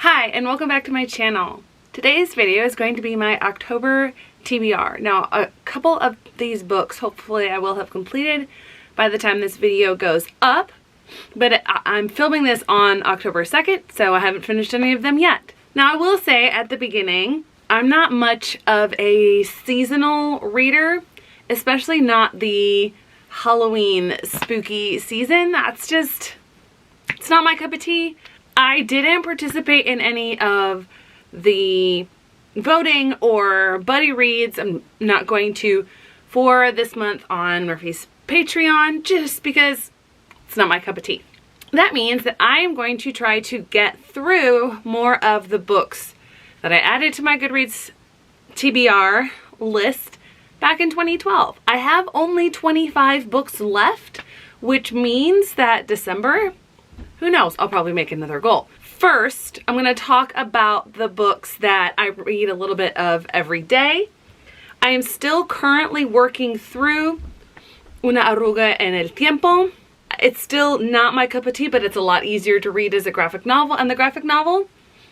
Hi, and welcome back to my channel. Today's video is going to be my October TBR. Now, a couple of these books, hopefully I will have completed by the time this video goes up, but I'm filming this on October 2nd, so I haven't finished any of them yet. Now, I will say at the beginning, I'm not much of a seasonal reader, especially not the Halloween spooky season. It's not my cup of tea. I didn't participate in any of the voting or buddy reads. I'm not going to for this month on Murphy's Patreon just because it's not my cup of tea. That means that I am going to try to get through more of the books that I added to my Goodreads TBR list back in 2012. I have only 25 books left, which means that December, who knows, I'll probably make another goal. First, I'm going to talk about the books that I read a little bit of every day. I am still currently working through Una arruga en el tiempo. It's still not my cup of tea, but it's a lot easier to read as a graphic novel, and the graphic novel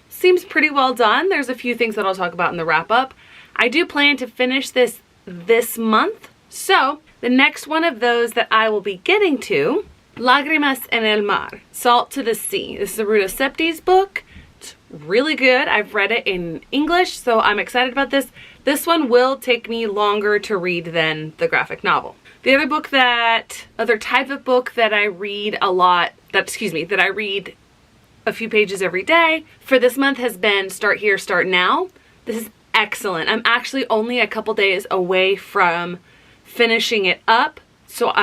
seems pretty well done. There's a few things that I'll talk about in the wrap-up. I do plan to finish this month, so the next one of those that I will be getting to, Lágrimas en el mar, Salt to the Sea. This is a Ruta Septi's book. It's really good. I've read it in English, so I'm excited about this. This one will take me longer to read than the graphic novel. The other type of book that I read a lot, that I read a few pages every day for this month has been Start Here, Start Now. This is excellent. I'm actually only a couple days away from finishing it up. So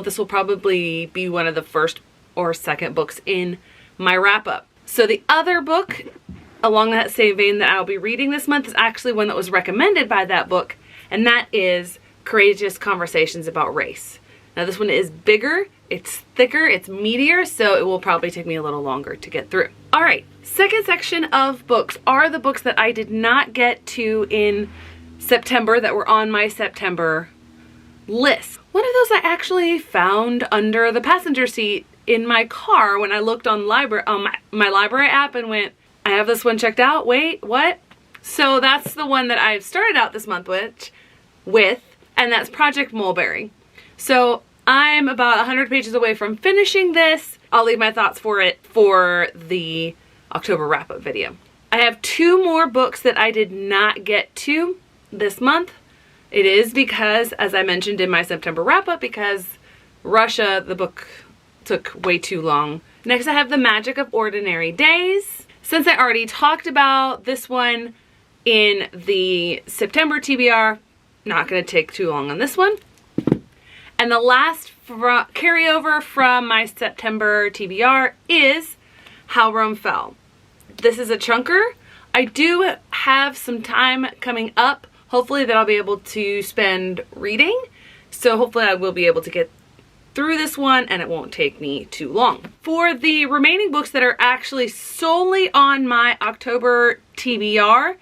this will probably be one of the first or second books in my wrap-up. So the other book along that same vein that I'll be reading this month is actually one that was recommended by that book, and that is Courageous Conversations About Race. Now this one is bigger, it's thicker, it's meatier, so it will probably take me a little longer to get through. All right, second section of books are the books that I did not get to in September that were on my September list. One of those I actually found under the passenger seat in my car when I looked on my library app and went, I have this one checked out. Wait, what? So that's the one that I've started out this month with, and that's Project Mulberry. So I'm about 100 pages away from finishing this. I'll leave my thoughts for it for the October wrap-up video. I have two more books that I did not get to this month. It is because, as I mentioned in my September wrap-up, because Russia, the book took way too long. Next, I have The Magic of Ordinary Days. Since I already talked about this one in the September TBR, not going to take too long on this one. And the last carryover from my September TBR is How Rome Fell. This is a chunker. I do have some time coming up, hopefully, that I'll be able to spend reading. So hopefully I will be able to get through this one and it won't take me too long. For the remaining books that are actually solely on my October TBR,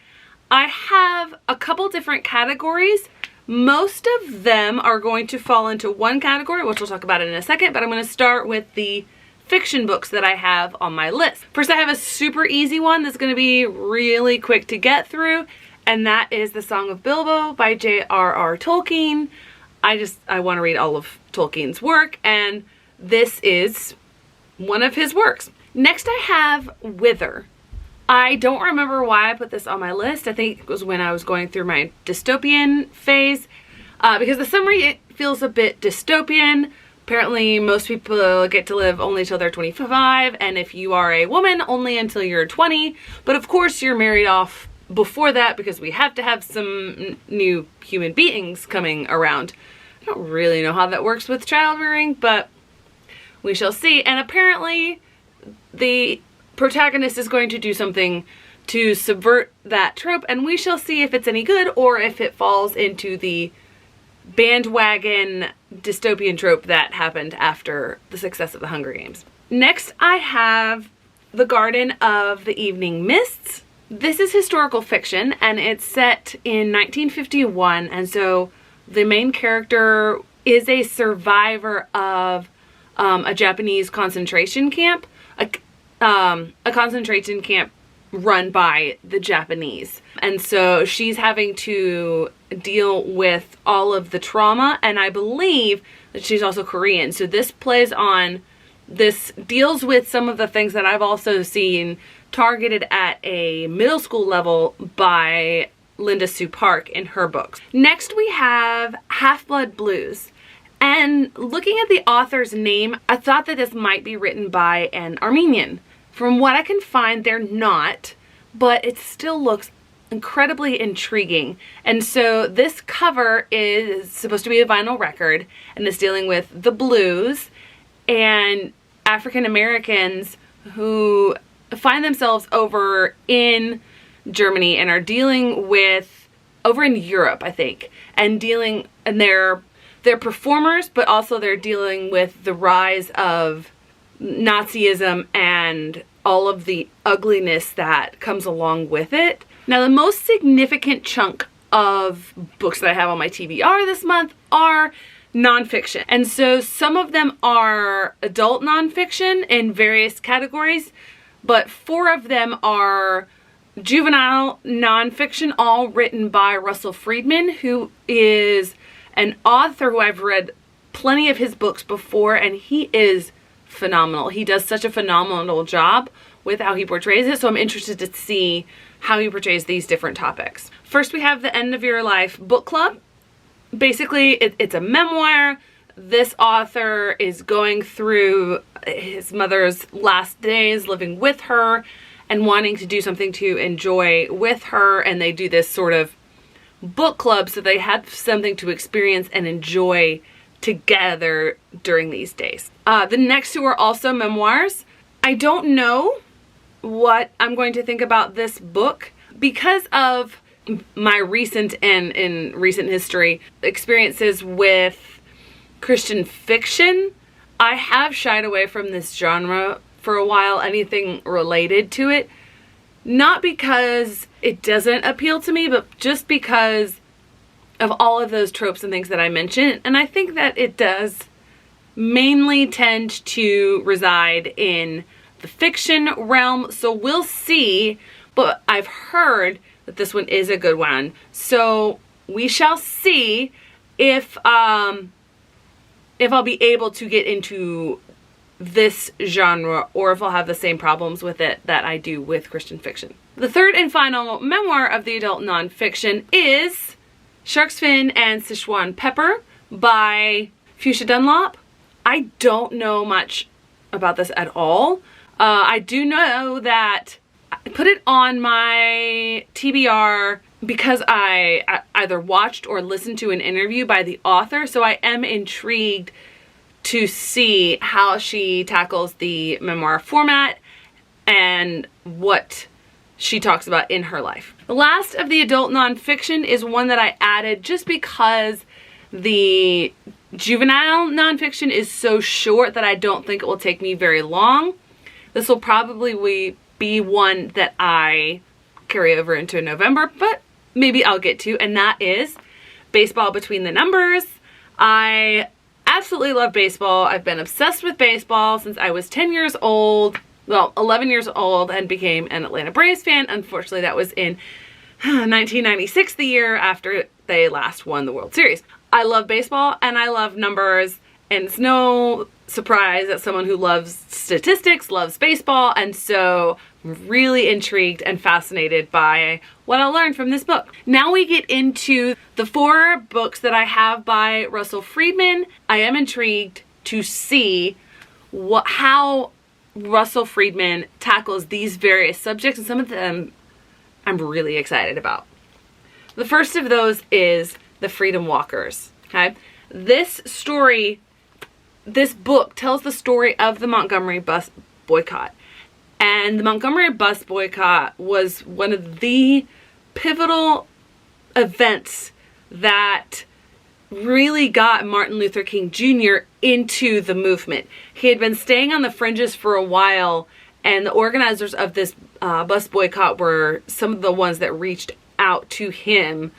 I have a couple different categories. Most of them are going to fall into one category, which we'll talk about in a second, but I'm going to start with the fiction books that I have on my list. First, I have a super easy one that's going to be really quick to get through, and that is The Song of Bilbo by J.R.R. Tolkien. I want to read all of Tolkien's work, and this is one of his works. Next, I have Wither. I don't remember why I put this on my list. I think it was when I was going through my dystopian phase, because the summary feels a bit dystopian. Apparently, most people get to live only till they're 25, and if you are a woman, only until you're 20. But of course, you're married off before that because we have to have some new human beings coming around. I don't really know how that works with child rearing, but we shall see. And apparently the protagonist is going to do something to subvert that trope, and we shall see if it's any good or if it falls into the bandwagon dystopian trope that happened after the success of the Hunger Games. Next, I have The Garden of the Evening Mists. This is historical fiction, and it's set in 1951, and so the main character is a survivor of a Japanese concentration camp. A concentration camp run by the Japanese. And so she's having to deal with all of the trauma, and I believe that she's also Korean. So this deals with some of the things that I've also seen targeted at a middle school level by Linda Sue Park in her books. Next we have Half-Blood Blues. And looking at the author's name, I thought that this might be written by an Armenian. From what I can find, they're not, but it still looks incredibly intriguing. And so this cover is supposed to be a vinyl record, and it's dealing with the blues and African Americans who find themselves over in Germany and are dealing with, over in Europe, I think, and they're performers, but also they're dealing with the rise of Nazism and all of the ugliness that comes along with it. Now, the most significant chunk of books that I have on my TBR this month are nonfiction. And so some of them are adult nonfiction in various categories, but 4 of them are juvenile nonfiction, all written by Russell Freedman, who is an author who I've read plenty of his books before, and he is phenomenal. He does such a phenomenal job with how he portrays it, so I'm interested to see how he portrays these different topics. First, we have the End of Your Life book club. Basically, it's a memoir. This author is going through his mother's last days, living with her, and wanting to do something to enjoy with her, and they do this sort of book club so they have something to experience and enjoy together during these days. The next 2 are also memoirs. I don't know what I'm going to think about this book because of my recent and in recent history experiences with Christian fiction. I have shied away from this genre for a while, anything related to it. Not because it doesn't appeal to me, but just because of all of those tropes and things that I mentioned. And I think that it does mainly tend to reside in the fiction realm. So we'll see, but I've heard that this one is a good one. So we shall see if I'll be able to get into this genre or if I'll have the same problems with it that I do with Christian fiction. The third and final memoir of the adult nonfiction is Shark's Fin and Sichuan Pepper by Fuchsia Dunlop. I don't know much about this at all. I do know that I put it on my TBR because I either watched or listened to an interview by the author, so I am intrigued to see how she tackles the memoir format and what she talks about in her life. The last of the adult nonfiction is one that I added just because the juvenile nonfiction is so short that I don't think it will take me very long. This will probably be one that I carry over into November, but maybe I'll get to, and that is Baseball Between the Numbers. I absolutely love baseball. I've been obsessed with baseball since I was 10 years old. Well, 11 years old, and became an Atlanta Braves fan. Unfortunately, that was in 1996, the year after they last won the World Series. I love baseball and I love numbers, and it's no surprise that someone who loves statistics loves baseball, and so I'm really intrigued and fascinated by what I learned from this book. Now we get into the 4 books that I have by Russell Freedman. I am intrigued to see how Russell Freedman tackles these various subjects, and some of them I'm really excited about. The first of those is The Freedom Walkers. Okay, this book tells the story of the Montgomery bus boycott. And the Montgomery bus boycott was one of the pivotal events that really got Martin Luther King Jr. into the movement. He had been staying on the fringes for a while, and the organizers of this bus boycott were some of the ones that reached out to him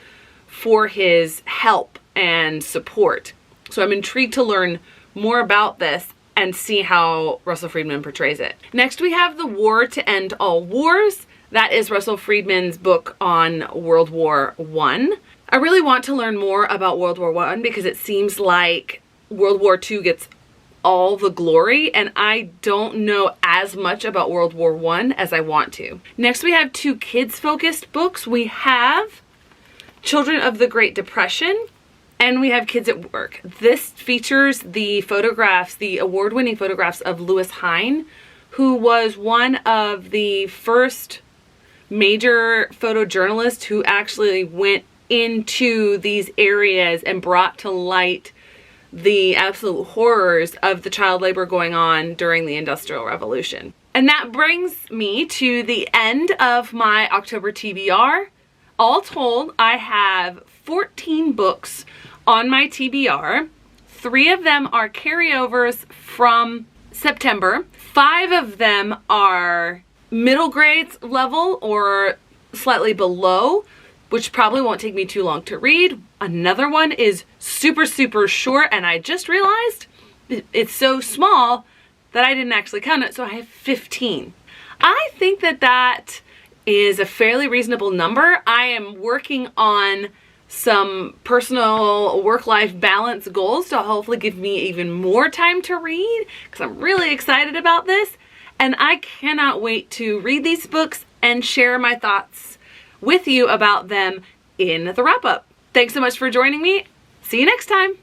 for his help and support. So I'm intrigued to learn more about this and see how Russell Freedman portrays it. Next we have The War to End All Wars. That is Russell Freedman's book on World War I. I really want to learn more about World War I because it seems like World War II gets all the glory, and I don't know as much about World War I as I want to. Next, we have two kids-focused books. We have Children of the Great Depression, and we have Kids at Work. This features the photographs, the award-winning photographs of Lewis Hine, who was one of the first major photojournalists who actually went into these areas and brought to light the absolute horrors of the child labor going on during the Industrial Revolution. And that brings me to the end of my October TBR. All told, I have 14 books on my TBR. 3 of them are carryovers from September. 5 of them are middle grades level or slightly below, which probably won't take me too long to read. Another one is super, super short, and I just realized it's so small that I didn't actually count it, so I have 15. I think that that is a fairly reasonable number. I am working on some personal work-life balance goals to hopefully give me even more time to read, because I'm really excited about this, and I cannot wait to read these books and share my thoughts with you about them in the wrap-up. Thanks so much for joining me. See you next time.